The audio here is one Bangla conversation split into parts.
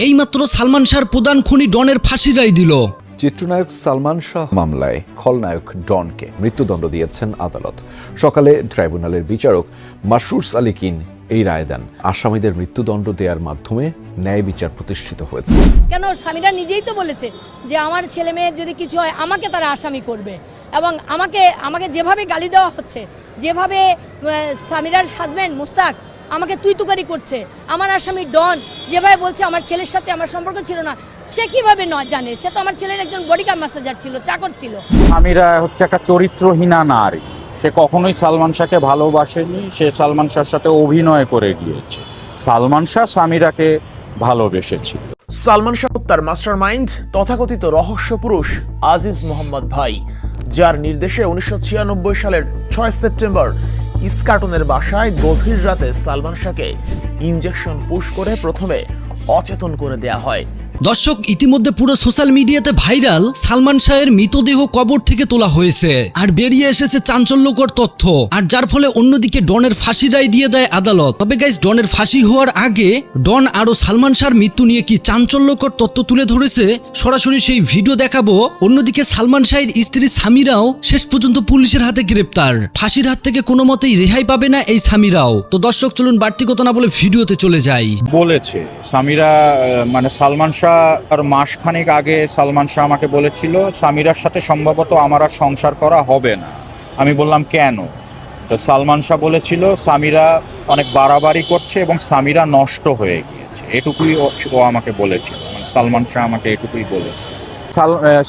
এইমাত্র সালমান শাহর প্রধান খুনি ডনের ফাঁসি রায় দিল। চিত্রনায়ক সালমান শাহ মামলায় খলনায়ক ডনকে মৃত্যুদণ্ড দিয়েছেন আদালত। সকালে ট্রাইব্যুনালের বিচারক মাসরুর আলিকিন এই রায় দেন। আসামিদের মৃত্যুদণ্ড দেওয়ার মাধ্যমে ন্যায় বিচার প্রতিষ্ঠিত হয়েছে। কেন স্বামীরা নিজেই তো বলেছে যে আমার ছেলে মেয়ের যদি কিছু হয় আমাকে তারা আসামি করবে, এবং আমাকে যেভাবে গালি দেওয়া হচ্ছে, যেভাবে স্বামীরার হাজব্যান্ড মুস্তাক আমাকে তুই তুকারি করছে, আমার আসামি ডন যেভাবে বলছে আমার ছেলের সাথে আমার সম্পর্ক ছিল না, সে কিভাবে জানে? সে তো আমার ছেলের একজন বডিগার্ড ম্যাসেজার ছিল, চাকর ছিল। স্বামীরা হচ্ছে একটা চরিত্রহীনা নারী। সে কখনোই সালমান শাহকে ভালোবাসেনি, সে সালমান শাহর সাথে অভিনয় করে গিয়েছে। সালমান শাহ স্বামীরাকে ভালোবেসেছিল। সালমান শাহ হত্যার মাস্টারমাইন্ড তথাকথিত রহস্য পুরুষ আজিজ মোহাম্মদ ভাই, যার নির্দেশে 1996 সালের 6 সেপ্টেম্বর ইস্কাটনের বাসায় গভীর রাতে সালমান শাহকে ইনজেকশন পুশ করে প্রথমে অচেতন করে দেয়া হয়। দর্শক, ইতিমধ্যে পুরো সোশ্যাল মিডিয়াতে ভাইরাল সালমান শাহের মৃতদেহ কবর থেকে তোলা হয়েছে, আর বেরিয়ে এসেছে চাঞ্চল্যকর তথ্য, আর যার ফলে অন্যদিকে ডনের ফাঁসি রায় দিয়ে দেয় আদালত। তবে গাইস, ডনের ফাঁসি হওয়ার আগে ডন আরো সালমান শাহর মৃত্যু নিয়ে কি চাঞ্চল্যকর তথ্য তুলে ধরেছে, সরাসরি সেই ভিডিও দেখাবো। অন্যদিকে সালমান শাহের স্ত্রী সামিরাও শেষ পর্যন্ত পুলিশের হাতে গ্রেপ্তার। ফাঁসির হাত থেকে কোনো মতেই রেহাই পাবে না এই সামিরাও। তো দর্শক, চলুন বাড়তি কথা না বলে ভিডিওতে চলে যাই। বলেছে সামিরা, মানে সালমান শাহ আর মাসখানেক আগে সালমান শাহ আমাকে বলেছিল সামিরার সাথে সম্ভবত আমার আর সংসার করা হবে না। আমি বললাম কেন? তো সালমান শাহ বলেছিল সামিরা অনেক বাড়াবাড়ি করছে এবং সামিরা নষ্ট হয়ে গিয়েছে। এটুকুই ও আমাকে বলেছিল, মানে সালমান শাহ আমাকে এটুকুই বলেছে।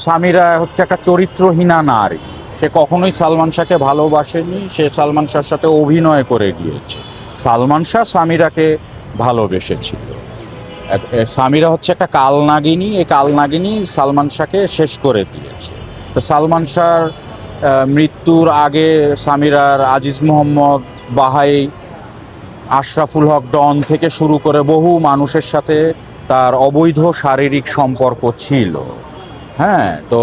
সামিরা হচ্ছে একটা চরিত্রহীনা নারী। সে কখনোই সালমান শাহকে ভালোবাসেনি, সে সালমান শাহর সাথে অভিনয় করে গিয়েছে। সালমান শাহ সামিরাকে ভালোবেসেছিল। সামিরা হচ্ছে একটা কালনাগিনী, এই কালনাগিনী সালমান শাহকে শেষ করে দিয়েছে। তো সালমান শাহর মৃত্যুর আগে সামিরার আজিজ মোহাম্মদ বাহাই, আশরাফুল হক ডন থেকে শুরু করে বহু মানুষের সাথে তার অবৈধ শারীরিক সম্পর্ক ছিল। হ্যাঁ, তো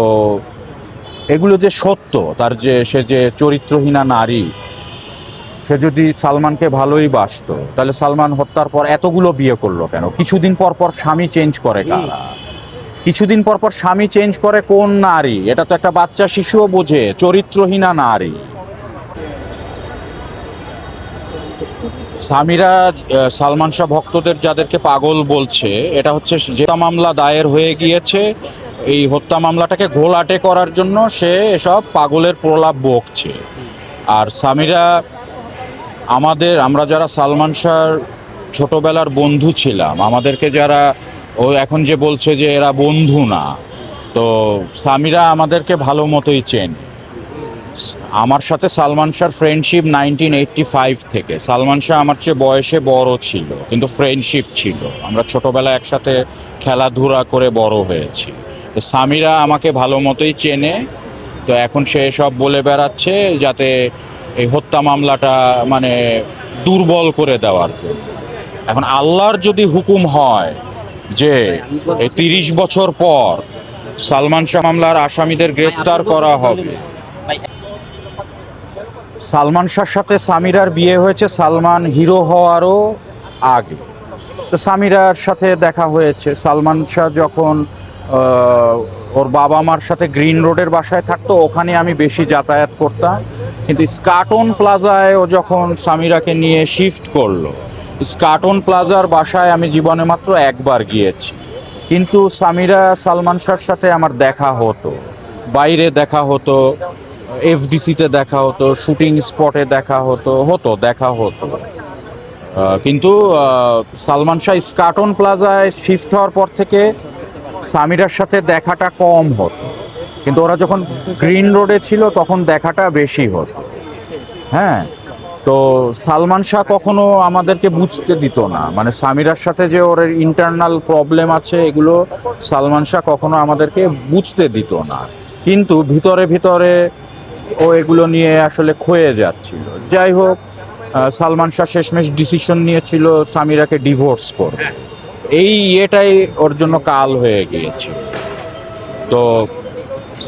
এগুলো যে সত্য, তার যে সে যে চরিত্রহীনা নারী, সে যদি সালমানকে ভালোই বাসতো তাহলে সালমান হত্যার পর এতগুলো বিয়ে করলো কেন? কিছুদিন পর পর স্বামী চেঞ্জ করে কারা? কিছুদিন পর পর স্বামী চেঞ্জ করে কোন নারী? এটা তো একটা বাচ্চা শিশুও বোঝে। চরিত্রহীনা নারী। সামিরা সালমান শাহ ভক্তদের যাদেরকে পাগল বলছে, এটা হচ্ছে যে মামলা দায়ের হয়ে গিয়েছে, এই হত্যা মামলাটাকে ঘোলাটে করার জন্য সে এসব পাগলের প্রলাপ বকছে। আর সামিরা আমরা যারা সালমান শাহর ছোটবেলার বন্ধু ছিলাম, আমাদেরকে যারা এখন যে বলছে যে এরা বন্ধু না, তো সামিরা আমাদেরকে ভালো মতোই চেনে। আমার সাথে সালমান শাহর ফ্রেন্ডশিপ 1985 থেকে। সালমান শাহ আমার চেয়ে বয়সে বড় ছিল, কিন্তু ফ্রেন্ডশিপ ছিল। আমরা ছোটবেলায় একসাথে খেলাধুলা করে বড় হয়েছি। তো সামিরা আমাকে ভালো মতোই চেনে। তো এখন সে সব বলে বেড়াচ্ছে যাতে এই হত্যা মামলাটা মানে দুর্বল করে দেওয়ার জন্য। এখন আল্লাহর যদি হুকুম হয় যে এই 30 বছর পর সালমান শাহ মামলার আসামিদের গ্রেফতার করা হবে। সালমান শাহর সাথে সামিরার বিয়ে হয়েছে সালমান হিরো হওয়ারও আগে। তো সামিরার সাথে দেখা হয়েছে। সালমান শাহ যখন ওর বাবা মার সাথে গ্রিন রোডের বাসায় থাকতো, ওখানে আমি বেশি যাতায়াত করতাম। কিন্তু স্কাটন প্লাজায় ও যখন সামিরাকে নিয়ে শিফট করলো, স্কাটন প্লাজার বাসায় আমি জীবনে মাত্র একবার গিয়েছি। কিন্তু সামিরা সালমান শাহর সাথে আমার দেখা হতো, বাইরে দেখা হতো, এফডিসিতে দেখা হতো, শুটিং স্পটে দেখা হতো। কিন্তু সালমান শাহ স্কাটন প্লাজায় শিফট হওয়ার পর থেকে সামিরার সাথে দেখাটা কম হতো, কিন্তু ওরা যখন গ্রিন রোডে ছিল তখন দেখাটা বেশি হতো। হ্যাঁ, তো সালমান শাহ কখনো আমাদেরকে বুঝতে দিত না, মানে সামিরার সাথে যে ওর ইন্টারনাল প্রবলেম আছে এগুলো সালমান শাহ কখনো আমাদেরকে বুঝতে দিত না। কিন্তু ভিতরে ভিতরে ও এগুলো নিয়ে আসলে ক্ষয়ে যাচ্ছিল। যাই হোক, সালমান শাহ শেষমেশ ডিসিশন নিয়েছিল সামিরাকে ডিভোর্স করবে। এটাই ওর জন্য কাল হয়ে গিয়েছিল। তো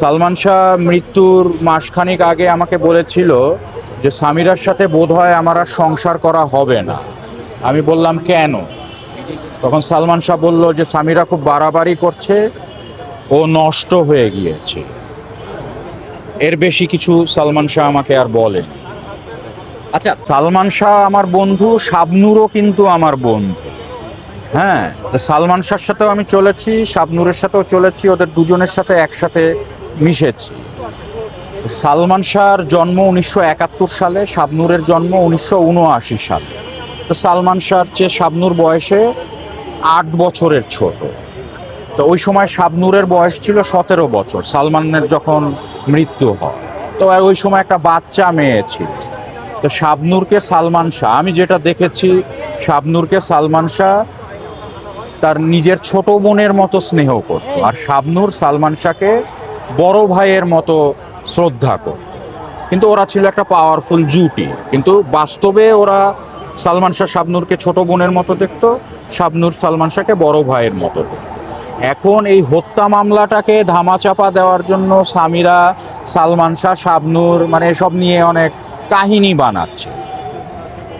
সালমান শাহ মৃত্যুর মাসখানেক আগে আমাকে বলেছিল যে সামিরার সাথে বোধহয় আমার আর সংসার করা হবে না। আমি বললাম কেন? তখন সালমান শাহ বলল যে সামিরা খুব বাড়াবাড়ি করছে, ও নষ্ট হয়ে গিয়েছে। এর বেশি কিছু সালমান শাহ আমাকে আর বলেন। আচ্ছা, সালমান শাহ আমার বন্ধু, শাবনূরও কিন্তু আমার বন্ধু। হ্যাঁ, তো সালমান শাহর সাথেও আমি চলেছি, শাবনূরের সাথেও চলেছি, ওদের দুজনের সাথে একসাথে মিশেছি। সালমান শাহর জন্ম 1971 সালে, শাবনূরের জন্ম 1979 সালে। তো সালমান শাহর চেয়ে শাবনূর বয়সে 8 বছরের ছোট। তো ওই সময় শাবনূরের বয়স ছিল 17 বছর সালমানের যখন মৃত্যু হয়। তো ওই সময় একটা বাচ্চা মেয়ে ছিল। তো শাবনূরকে সালমান শাহ, আমি যেটা দেখেছি, শাবনূরকে সালমান শাহ তার নিজের ছোট বোনের মতো স্নেহ করত, আর শাবনূর সালমান শাহকে বড় ভাইয়ের মতো শ্রদ্ধা করত। কিন্তু ওরা ছিল একটা পাওয়ারফুল জুটি, কিন্তু বাস্তবে ওরা সালমান শাহ শাবনূরকে ছোট বোনের মতো দেখত, শাবনূর সালমান শাহকে বড় ভাইয়ের মতো দেখত। এখন এই হত্যা মামলাটাকে ধামাচাপা দেওয়ার জন্য সামিরা, সালমান শাহ, শাবনূর মানে এসব নিয়ে অনেক কাহিনী বানাচ্ছে।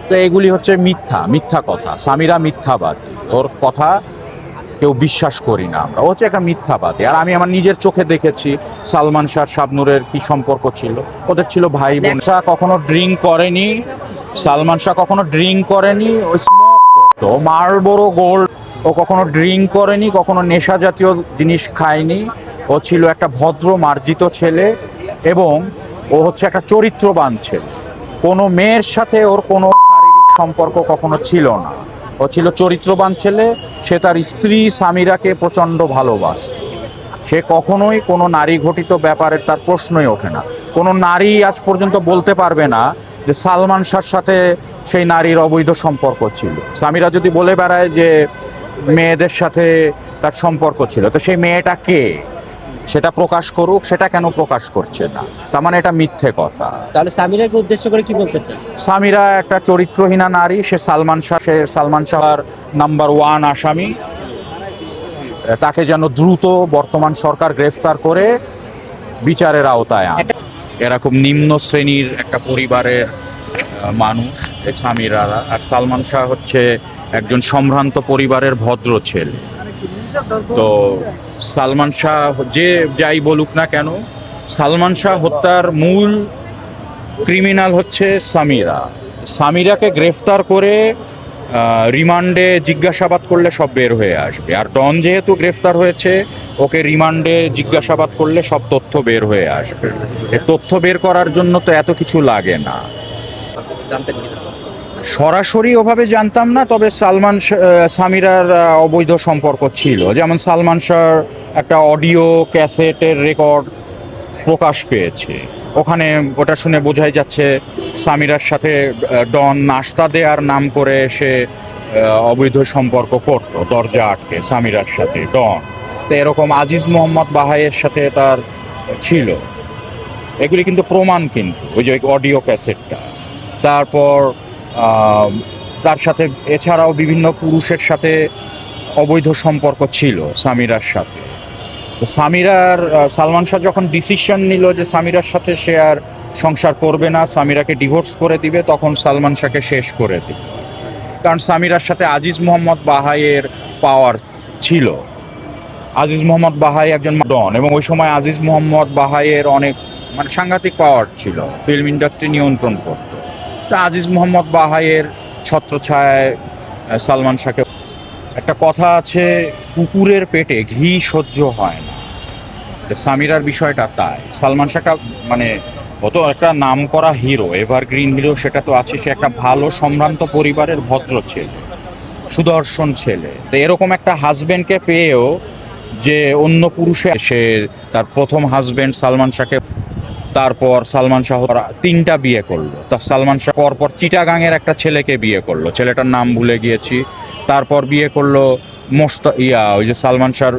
তো এগুলি হচ্ছে মিথ্যা কথা। সামিরা মিথ্যাবাদী, ওর কথা কেউ বিশ্বাস করি না আমরা, ও হচ্ছে একটা মিথ্যাবাদী। আর আমি আমার নিজের চোখে দেখেছি সালমান শাহ শাবনূরের কি সম্পর্ক ছিল, ওদের ছিল ভাই বোন। শাহ কখনো ড্রিঙ্ক করেনি, সালমান শাহ কখনো ড্রিঙ্ক করেনি, ওই স্মোক করতো, মার্লবোরো গোল্ড ও কখনো ড্রিঙ্ক করেনি, কখনো নেশা জাতীয় জিনিস খায়নি। ও ছিল একটা ভদ্র মার্জিত ছেলে এবং ও হচ্ছে একটা চরিত্রবান ছেলে। কোনো মেয়ের সাথে ওর কোনো শারীরিক সম্পর্ক কখনো ছিল না। ও ছিল চরিত্রবান ছেলে। সে তার স্ত্রী সামিরাকে প্রচণ্ড ভালোবাসে। সে কখনোই কোনো নারী ঘটিত ব্যাপারের তার প্রশ্নই ওঠে না। কোনো নারী আজ পর্যন্ত বলতে পারবে না যে সালমান শাহর সাথে সেই নারীর অবৈধ সম্পর্ক ছিল। সামিরা যদি বলে বেড়ায় যে মেয়েদের সাথে তার সম্পর্ক ছিল, তো সেই মেয়েটা কে সেটা প্রকাশ করুক, সেটা কেন প্রকাশ করছে না? তার মানে এটা মিথ্যে কথা। তাহলে সামিরাকে উদ্দেশ্য করে কি বলতে চান? সামিরা একটা চরিত্রহীনা নারী। সে সালমান শাহর নাম্বার 1 আসামি। তাকে যেন দ্রুত বর্তমান সরকার গ্রেফতার করে বিচারের আওতায় আনে। এরা খুব নিম্ন শ্রেণীর একটা পরিবারের মানুষ, এই সামিরারা। আর সালমান শাহ হচ্ছে একজন সম্ভ্রান্ত পরিবারের ভদ্র ছেলে। তো সালমান শাহ যে যাই বলুক না কেন, সালমান শাহ হত্যার মূল ক্রিমিনাল হচ্ছে সামিরাকে গ্রেফতার করে রিমান্ডে জিজ্ঞাসাবাদ করলে সব বের হয়ে আসবে। আর ডন যেহেতু গ্রেফতার হয়েছে, ওকে রিমান্ডে জিজ্ঞাসাবাদ করলে সব তথ্য বের হয়ে আসবে। এই তথ্য বের করার জন্য তো এত কিছু লাগে না। জানতেন কিনা? সরাসরি ওভাবে জানতাম না, তবে সামিরার অবৈধ সম্পর্ক ছিল। যেমন সালমান শাহর একটা অডিও ক্যাসেটের রেকর্ড প্রকাশ পেয়েছে, ওখানে ওটা শুনে বোঝাই যাচ্ছে সামিরার সাথে ডন নাস্তা দেওয়ার নাম করে সে অবৈধ সম্পর্ক করত, দরজা আটকে সামিরার সাথে ডন। তো এরকম আজিজ মোহাম্মদ বাহাইয়ের সাথে তার ছিল। এগুলি কিন্তু প্রমাণ, কিন্তু ওই যে অডিও ক্যাসেটটা। তারপর তার সাথে এছাড়াও বিভিন্ন পুরুষের সাথে অবৈধ সম্পর্ক ছিল সামিরার সাথে। সালমান শাহ যখন ডিসিশন নিল যে সামিরার সাথে সে আর সংসার করবে না, সামিরাকে ডিভোর্স করে দিবে, তখন সালমান শাহকে শেষ করে দিবে। কারণ সামিরার সাথে আজিজ মোহাম্মদ বাহাইয়ের পাওয়ার ছিল। আজিজ মোহাম্মদ বাহাই একজন ডন, এবং ওই সময় আজিজ মোহাম্মদ বাহাইয়ের অনেক মানে সাংঘাতিক পাওয়ার ছিল, ফিল্ম ইন্ডাস্ট্রি নিয়ন্ত্রণ করত। তো আজিজ মোহাম্মদ বাহাইয়ের ছত্রছায়ায় সালমান শাহকে। একটা কথা আছে, কুকুরের পেটে ঘি সহ্য হয় না। সামিরার বিষয়টা তাই। সালমান শাহটা মানে অত একটা নাম করা হিরো, এভারগ্রিন হিরো, সেটা তো আছে। সে একটা ভালো সম্ভ্রান্ত পরিবারের ভদ্র ছেলে, সুদর্শন ছেলে। তো এরকম একটা হাজবেন্ডকে পেয়েও যে অন্য পুরুষে, সে তার প্রথম হাজবেন্ড সালমান শাহকে, তারপর সালমান শাহ 3টা বিয়ে করলো। তা সালমান শাহ পরপর চিটাগাংয়ের একটা ছেলেকে বিয়ে করলো, ছেলেটার নাম ভুলে গিয়েছি। তারপর বিয়ে করলো ওই যে সালমান শাহর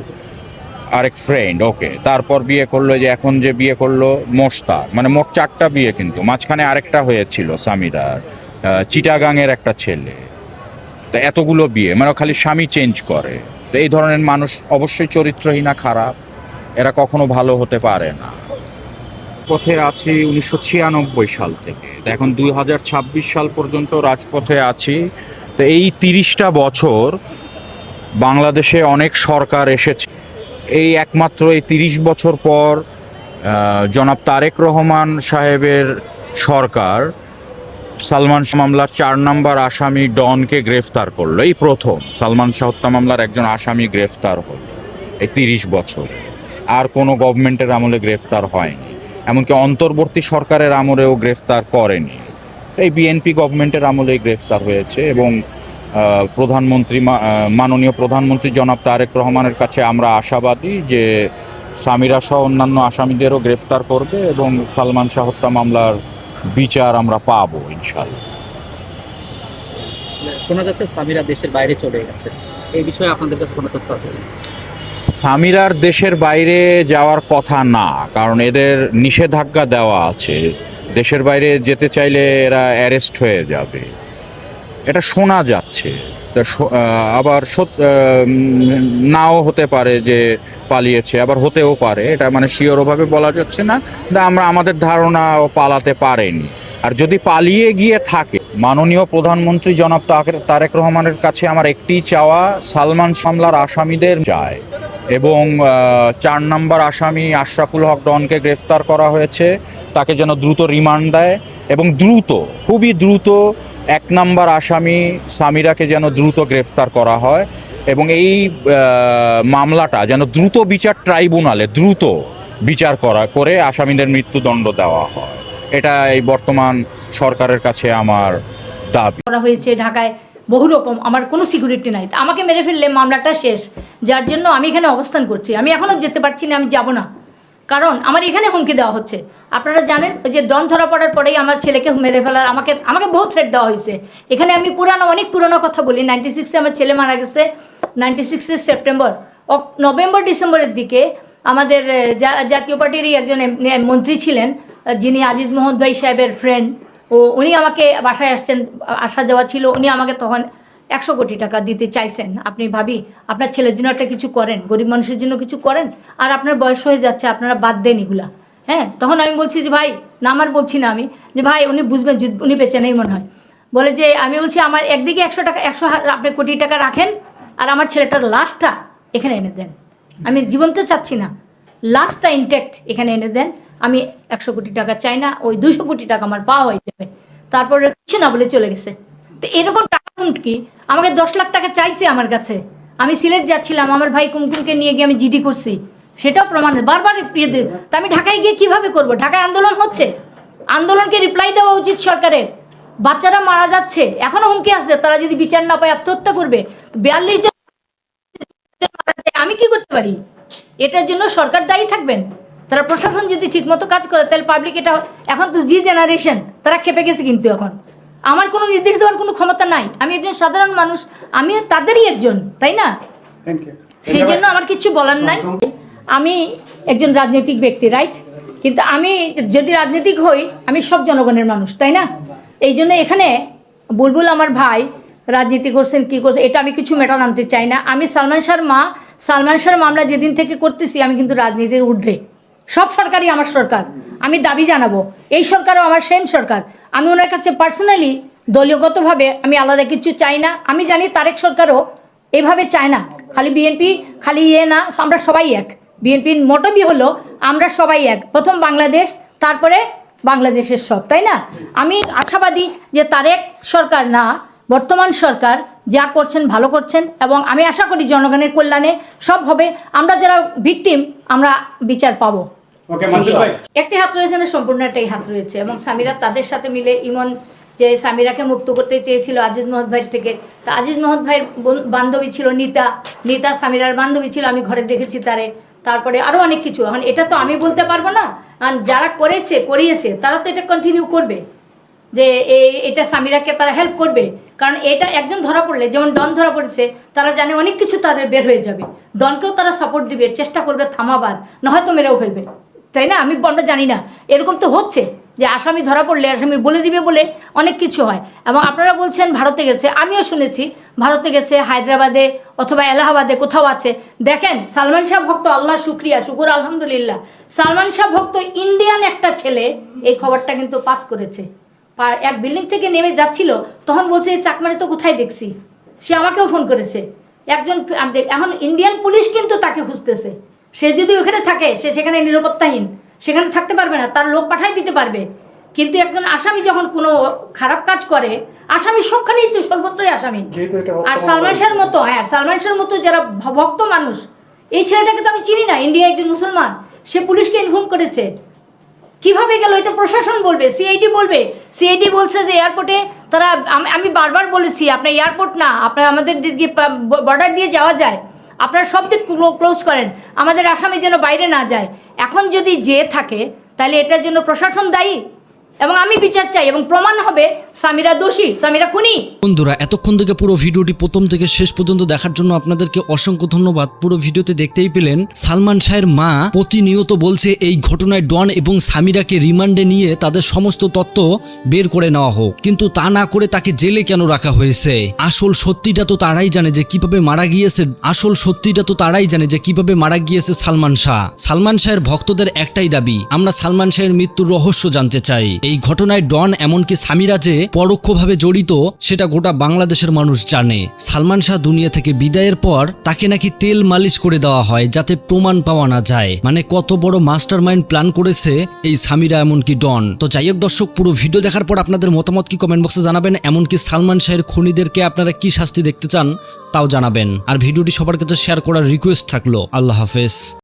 আরেক ফ্রেন্ড, ওকে। তারপর বিয়ে করলো যে এখন যে বিয়ে করলো মোশতাক। মানে মোট 4টা বিয়ে, কিন্তু মাঝখানে আরেকটা হয়েছিল সামিরার, চিটাগাংয়ের একটা ছেলে। তো এতগুলো বিয়ে, মানে খালি স্বামী চেঞ্জ করে। তো এই ধরনের মানুষ অবশ্যই চরিত্রহীনা, খারাপ, এরা কখনো ভালো হতে পারে না। পথে আছি 1996 সাল থেকে, এখন 2026 সাল পর্যন্ত রাজপথে আছি। তো এই 30টা বছর বাংলাদেশে অনেক সরকার এসেছে, এই একমাত্র এই 30 বছর পর জনাব তারেক রহমান সাহেবের সরকার সালমান শাহ মামলার 4 নম্বর আসামি ডনকে গ্রেফতার করলো। এই প্রথম সালমান শাহ হত্যা মামলার একজন আসামি গ্রেফতার হল এই 30 বছর। আর কোনো গভর্নমেন্টের আমলে গ্রেফতার হয়নি, এমনকি অন্তর্বর্তী সরকারের আমলেও গ্রেফতার করেনি। এই বিএনপি গভর্নমেন্টের আমলেই গ্রেফতার হয়েছে এবং মাননীয় প্রধানমন্ত্রী জনাব তারেক রহমানের কাছে আমরা আশাবাদী যে সামিরা সহ অন্যান্য আসামিদেরও গ্রেফতার করবে এবং সালমান শাহ হত্যা মামলার বিচার আমরা পাবো ইনশাআল্লাহ। শোনা যাচ্ছে সামিরা দেশের বাইরে চলে গেছে, এই বিষয়ে আপনাদের কাছে কোনো তথ্য আছে? সামিরার দেশের বাইরে যাওয়ার কথা না, কারণ এদের নিষেধাজ্ঞা দেওয়া আছে। দেশের বাইরে যেতে চাইলে এরা অ্যারেস্ট হয়ে যাবে, এটা শোনা যাচ্ছে। আবার নাও হতে পারে যে পালিয়েছে, আবার হতেও পারে, এটা মানে শিওরভাবে বলা যাচ্ছে না। আমাদের ধারণা ও পালাতে পারেনি। আর যদি পালিয়ে গিয়ে থাকে, মাননীয় প্রধানমন্ত্রী জনাব তারেক রহমানের কাছে আমার একটিই চাওয়া, সালমান মামলার আসামিদের চায় এবং 4 নম্বর আসামি আশরাফুল হক ডনকে গ্রেফতার করা হয়েছে, তাকে যেন দ্রুত রিমান্ড দেয় এবং খুবই দ্রুত 1 নম্বর আসামি সামিরাকে যেন দ্রুত গ্রেফতার করা হয় এবং এই মামলাটা যেন দ্রুত বিচার ট্রাইব্যুনালে দ্রুত বিচার করে আসামিদের মৃত্যুদণ্ড দেওয়া হয়। এটা এই বর্তমান সরকারের কাছে আমার দাবি। করা হয়েছে ঢাকায় বহু রকম, আমার কোনো সিকিউরিটি নাই, আমাকে মেরে ফেললে মামলাটা শেষ, যার জন্য আমি এখানে অবস্থান করছি। আমি এখনও যেতে পারছি না, আমি যাব না, কারণ আমার এখানে হুমকি দেওয়া হচ্ছে। আপনারা জানেন যে ডন ধরা পড়ার পরেই আমার ছেলেকে মেরে ফেলার আমাকে বহু থ্রেট দেওয়া হয়েছে। এখানে আমি অনেক পুরনো কথা বলি। 96-এ আমার ছেলে মারা গেছে, 96-এর সেপ্টেম্বর, নভেম্বর ডিসেম্বরের দিকে আমাদের জাতীয় পার্টিরই একজন মন্ত্রী ছিলেন, যিনি আজিজ মোহাম্মদ ভাই সাহেবের ফ্রেন্ড, উনি আমাকে বাসায় আসা যাওয়া ছিল, উনি আমাকে তখন 100 কোটি টাকা দিতে চাইছেন। আপনি ভাবি আপনার ছেলের জন্য একটা কিছু করেন, গরিব মানুষের জন্য কিছু করেন, আর আপনার বয়স হয়ে যাচ্ছে, আপনারা বাদ দেন এগুলা। হ্যাঁ, তখন আমি বলছি যে ভাই, না আমার বলছি না আমি, যে ভাই উনি বুঝবেন, উনি বেঁচে নেই মনে হয়। বলে যে আমি বলছি আমার একদিকে 100 টাকা, 100 আপনি কোটি টাকা রাখেন, আর আমার ছেলেটার লাশটা এখানে এনে দেন। আমি জীবন তো চাচ্ছি না, লাশটা ইনট্যাক্ট এখানে এনে দেন। আমি 100 কোটি টাকা চাই না, ওই 200 কোটি টাকা আমার পাওয়া হয়ে যাবে। তারপরে কিছু না বলে চলে গেছে। তো এরকম টাকা কি আমাকে 10 লাখ টাকা চাইছে আমার কাছে। আমি সিলেট যাচ্ছিলাম, আমার ভাই কুমকুমকে নিয়ে গিয়ে আমি জিডি করছি, সেটাও প্রমাণ বারবার তা আমি ঢাকায় গিয়ে কিভাবে করব? ঢাকায় আন্দোলন হচ্ছে, আন্দোলনকে রিপ্লাই দেওয়া উচিত সরকারের। বাচ্চারা মারা যাচ্ছে, এখনো হুমকি আছে, তারা যদি বিচার না পায় আত্মহত্যা করবে। 42 জন আমি কি করতে পারি? এটার জন্য সরকার দায়ী থাকবেন? তারা প্রশাসন যদি ঠিকমতো কাজ করে তাহলে পাবলিক, এটা এখন তো জেনারেশন, তারা খেপে গেছে। কিন্তু এখন আমার কোনো নির্দেশ দেওয়ার কোনো ক্ষমতা নাই, আমি একজন সাধারণ মানুষ, আমিও তাদেরই একজন, তাই না? সেই জন্য আমার কিছু বলার নাই। আমি একজন রাজনৈতিক ব্যক্তি, রাইট, কিন্তু আমি যদি রাজনৈতিক হই, আমি সব জনগণের মানুষ, তাই না? এই জন্য এখানে বুলবুল আমার ভাই রাজনীতি করছেন, কি করছেন, এটা আমি কিছু মেটার আনতে চাই না। আমি সালমান শাহর মামলা যেদিন থেকে করতেছি, আমি কিন্তু রাজনীতির ঊর্ধ্বে। সব সরকারই আমার সরকার, আমি দাবি জানাবো এই সরকারও আমার সেম সরকার। আমি ওনার কাছে পার্সোনালি দলীয়গতভাবে আমি আলাদা কিছু চাই না। আমি জানি তারেক সরকারও এভাবে চায় না, খালি বিএনপি খালি না, আমরা সবাই এক। বিএনপির মোটিভই হলো আমরা সবাই এক, প্রথম বাংলাদেশ, তারপরে বাংলাদেশের সব, তাই না? আমি আশাবাদী যে তারেক সরকার না, বর্তমান সরকার যা করছেন ভালো করছেন, এবং আমি আশা করি জনগণের কল্যাণে সব হবে। আমরা যারা ভিকটিম, আমরা বিচার পাবো। একটি হাত রয়েছে না, সম্পূর্ণ একটাই হাত রয়েছে। এবং সামিরা তাদের সাথে মিলে ইমন যে সামিরাকে মুক্ত করতে চেয়েছিল আজিজ মোহাম্মদ ভাইয়ের থেকে, তা আজিজ মোহাম্মদ ভাইয়ের বান্ধবী ছিল নিতা সামিরার বান্ধবী ছিল, আমি ঘরে দেখেছি তারে। তারপরে আরও অনেক কিছু, এখন এটা তো আমি বলতে পারবো না, আর যারা করিয়েছে তারা তো এটা কন্টিনিউ করবে, যে এটা সামিরাকে তারা হেল্প করবে। কারণ এটা একজন ধরা পড়লে, যেমন ডন ধরা পড়েছে, তারা জানে অনেক কিছু তাদের বের হয়ে যাবে, ডনকেও তারা সাপোর্ট দিবে, চেষ্টা করবে থামাবার, না হয়তো মেরেও ফেলবে, তাই না? আমরা জানি না, এরকম তো হচ্ছে যে আসামি ধরা পড়লে আসামি বলে দিবে বলে অনেক কিছু হয়। এবং আপনারা বলছেন ভারতে গেছে, আমিও শুনেছি ভারতে গেছে, হায়দ্রাবাদে অথবা এলাহাবাদে কোথাও আছে। দেখেন, সালমান শাহ ভক্ত, আল্লাহ শুকুর আলহামদুলিল্লাহ, সালমান শাহ ভক্ত ইন্ডিয়ান একটা ছেলে এই খবরটা কিন্তু পাস করেছে। এক বিল্ডিং থেকে নেমে যাচ্ছিল, তখন বলছে চাকমারে তো কোথায় দেখছি, সে আমাকেও ফোন করেছে, একজন এখন ইন্ডিয়ান পুলিশ কিন্তু তাকে খুঁজতেছে। সে যদি ওখানে থাকে, সে সেখানে নিরাপত্তাহীন, সেখানে থাকতে পারবে না, তার লোক পাঠাই দিতে পারবে। কিন্তু একজন আসামি যখন কোনো খারাপ কাজ করে, আসামি সবখানেই তো সর্বত্রই আসামি। আর সালমান শাহের মতো, হ্যাঁ সালমান শাহের মতো যারা ভক্ত মানুষ, এই ছেলেটাকে তো আমি চিনি না, ইন্ডিয়া একজন মুসলমান, সে পুলিশকে ইনফর্ম করেছে। কিভাবে গেল এটা প্রশাসন বলবে, সিআইডি বলবে। সিআইডি বলছে যে এয়ারপোর্টে তারা, আমি বারবার বলেছি আপনার এয়ারপোর্ট না, আপনার আমাদের বর্ডার দিয়ে যাওয়া যায়, আপনারা সব দিক ক্লোজ করেন, আমাদের আসামি যেন বাইরে না যায়। এখন যদি যে থাকে তাহলে এটার জন্য প্রশাসন দায়ী, এবং আমি বিচার চাই, এবং প্রমাণ হবে সামিরা দোষী, সামিরা খুনি। বন্ধুরা, এতক্ষণ থেকে পুরো ভিডিওটি প্রথম থেকে শেষ পর্যন্ত দেখার জন্য আপনাদেরকে অসংখ্য ধন্যবাদ। পুরো ভিডিওতে দেখতেই পেলেন সালমান শাহের মা প্রতিনিয়ত বলছে এই ঘটনায় ডন এবং সামিরাকে রিমান্ডে নিয়ে তাদের সমস্ত তথ্য বের করে নেওয়া হোক, কিন্তু তা না করে তাকে জেলে কেন রাখা হয়েছে? আসল সত্যিটা তো তারাই জানে যে কিভাবে মারা গিয়েছে, সালমান শাহ। সালমান শাহের ভক্তদের একটাই দাবি, আমরা সালমান শাহের মৃত্যুর রহস্য জানতে চাই। এই ঘটনায় ডন এমনকি সামিরা যে পরোক্ষভাবে জড়িত সেটা গোটা বাংলাদেশের মানুষ জানে। সালমান শাহ দুনিয়া থেকে বিদায়ের পর তাকে নাকি তেল মালিশ করে দেওয়া হয় যাতে প্রমাণ পাওয়া না যায়। মানে কত বড় মাস্টারমাইন্ড প্ল্যান করেছে এই সামিরা এমনকি ডন। তো যাই হোক দর্শক, পুরো ভিডিও দেখার পর আপনাদের মতামত কি কমেন্ট বক্সে জানাবেন, এমনকি সালমান শাহের খুনিদেরকে আপনারা কি শাস্তি দেখতে চান তাও জানাবেন। আর ভিডিওটি সবার কাছে শেয়ার করার রিকোয়েস্ট থাকলো। আল্লাহ হাফেজ।